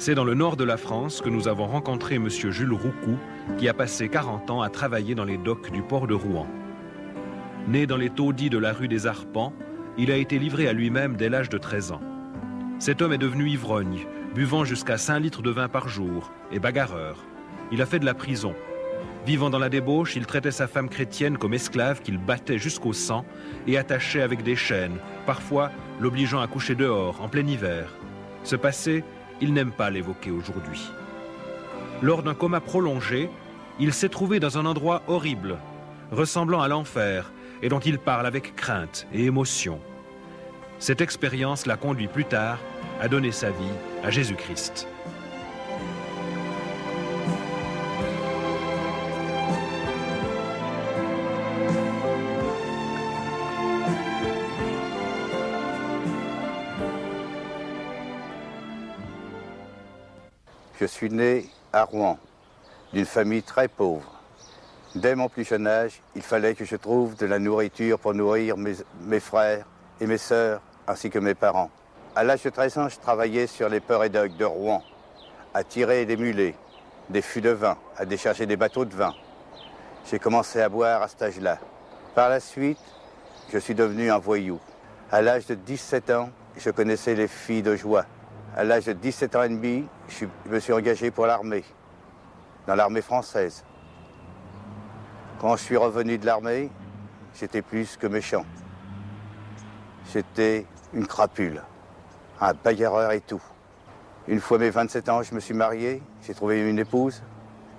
C'est dans le nord de la France que nous avons rencontré M. Jules Roucou, qui a passé 40 ans à travailler dans les docks du port de Rouen. Né dans les taudis de la rue des Arpents, il a été livré à lui-même dès l'âge de 13 ans. Cet homme est devenu ivrogne, buvant jusqu'à 5 litres de vin par jour, et bagarreur. Il a fait de la prison. Vivant dans la débauche, il traitait sa femme chrétienne comme esclave qu'il battait jusqu'au sang et attachait avec des chaînes, parfois l'obligeant à coucher dehors, en plein hiver. Ce passé, il n'aime pas l'évoquer aujourd'hui. Lors d'un coma prolongé, il s'est trouvé dans un endroit horrible, ressemblant à l'enfer, et dont il parle avec crainte et émotion. Cette expérience l'a conduit plus tard à donner sa vie à Jésus-Christ. Je suis né à Rouen, d'une famille très pauvre. Dès mon plus jeune âge, il fallait que je trouve de la nourriture pour nourrir mes frères et mes sœurs, ainsi que mes parents. À l'âge de 13 ans, je travaillais sur les ports et docks de Rouen, à tirer des mulets, des fûts de vin, à décharger des bateaux de vin. J'ai commencé à boire à cet âge-là. Par la suite, je suis devenu un voyou. À l'âge de 17 ans, je connaissais les filles de joie. À l'âge de 17 ans et demi, je me suis engagé pour l'armée, dans l'armée française. Quand je suis revenu de l'armée, j'étais plus que méchant. J'étais une crapule, un bagarreur et tout. Une fois mes 27 ans, je me suis marié, j'ai trouvé une épouse.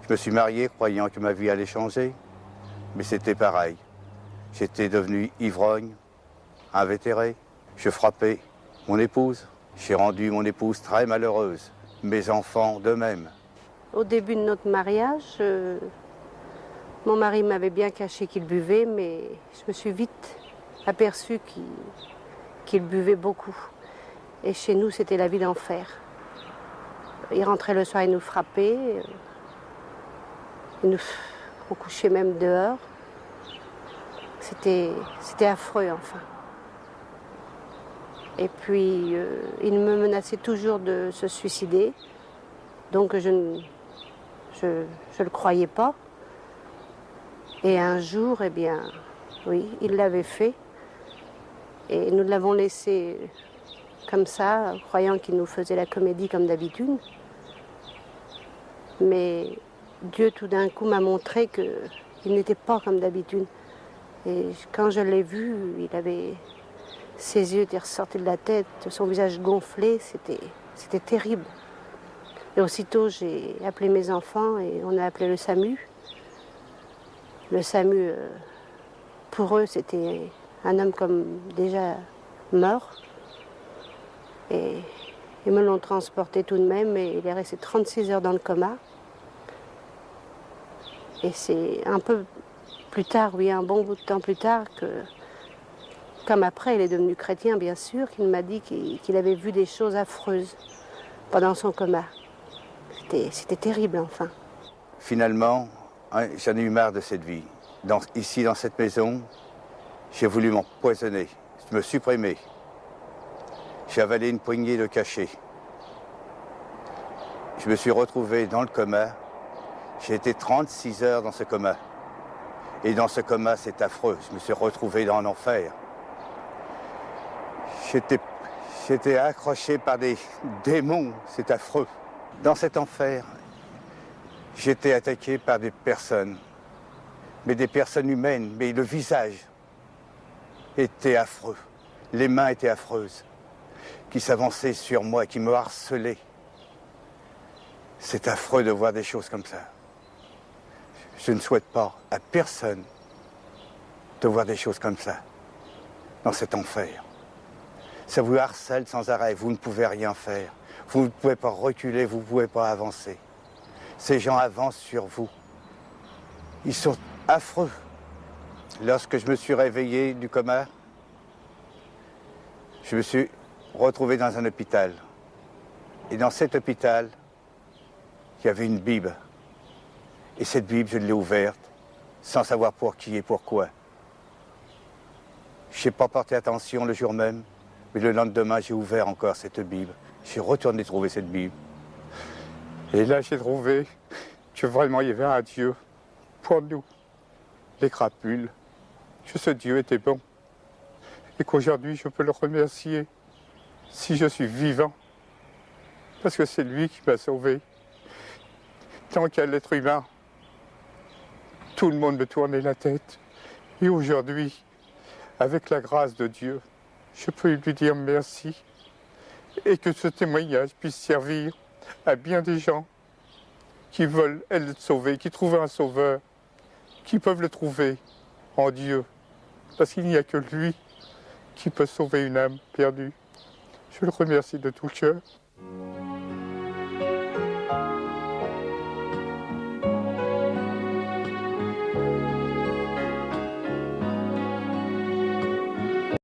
Je me suis marié croyant que ma vie allait changer, mais c'était pareil. J'étais devenu ivrogne, invétéré, je frappais mon épouse. J'ai rendu mon épouse très malheureuse, mes enfants de même. Au début de notre mariage, mon mari m'avait bien caché qu'il buvait, mais je me suis vite aperçue qu'il buvait beaucoup. Et chez nous, c'était la vie d'enfer. Il rentrait le soir, il nous frappait. On couchait même dehors. C'était affreux, enfin. Et puis, il me menaçait toujours de se suicider. Donc, je le croyais pas. Et un jour, eh bien, oui, il l'avait fait. Et nous l'avons laissé comme ça, croyant qu'il nous faisait la comédie comme d'habitude. Mais Dieu, tout d'un coup, m'a montré qu'il n'était pas comme d'habitude. Et quand je l'ai vu, ses yeux étaient ressortis de la tête, son visage gonflé, c'était terrible. Et aussitôt, j'ai appelé mes enfants et on a appelé le SAMU. Le SAMU, pour eux, c'était un homme comme déjà mort. Et ils me l'ont transporté tout de même et il est resté 36 heures dans le coma. Et c'est un peu plus tard, oui, un bon bout de temps plus tard, comme après il est devenu chrétien, bien sûr, qu'il m'a dit qu'il avait vu des choses affreuses pendant son coma. C'était terrible, enfin. Finalement, j'en ai eu marre de cette vie. Ici, dans cette maison, j'ai voulu m'empoisonner, me supprimer. J'ai avalé une poignée de cachets. Je me suis retrouvé dans le coma. J'ai été 36 heures dans ce coma. Et dans ce coma, c'est affreux. Je me suis retrouvé dans l'enfer. J'étais accroché par des démons. C'est affreux. Dans cet enfer, j'étais attaqué par des personnes. Mais des personnes humaines. Mais le visage était affreux. Les mains étaient affreuses. Qui s'avançaient sur moi, qui me harcelaient. C'est affreux de voir des choses comme ça. Je ne souhaite pas à personne de voir des choses comme ça, dans cet enfer. Ça vous harcèle sans arrêt, vous ne pouvez rien faire. Vous ne pouvez pas reculer, vous ne pouvez pas avancer. Ces gens avancent sur vous. Ils sont affreux. Lorsque je me suis réveillé du coma, je me suis retrouvé dans un hôpital. Et dans cet hôpital, il y avait une Bible. Et cette Bible, je l'ai ouverte, sans savoir pour qui et pourquoi. Je n'ai pas porté attention le jour même, mais le lendemain, j'ai ouvert encore cette Bible. J'ai retourné trouver cette Bible. Et là, j'ai trouvé que vraiment il y avait un Dieu pour nous, les crapules, que ce Dieu était bon. Et qu'aujourd'hui, je peux le remercier si je suis vivant. Parce que c'est lui qui m'a sauvé. Tant qu'à l'être humain, tout le monde me tournait la tête. Et aujourd'hui, avec la grâce de Dieu, je peux lui dire merci. Et que ce témoignage puisse servir à bien des gens qui veulent être sauvés, qui trouvent un sauveur, qui peuvent le trouver en Dieu. Parce qu'il n'y a que lui qui peut sauver une âme perdue. Je le remercie de tout cœur.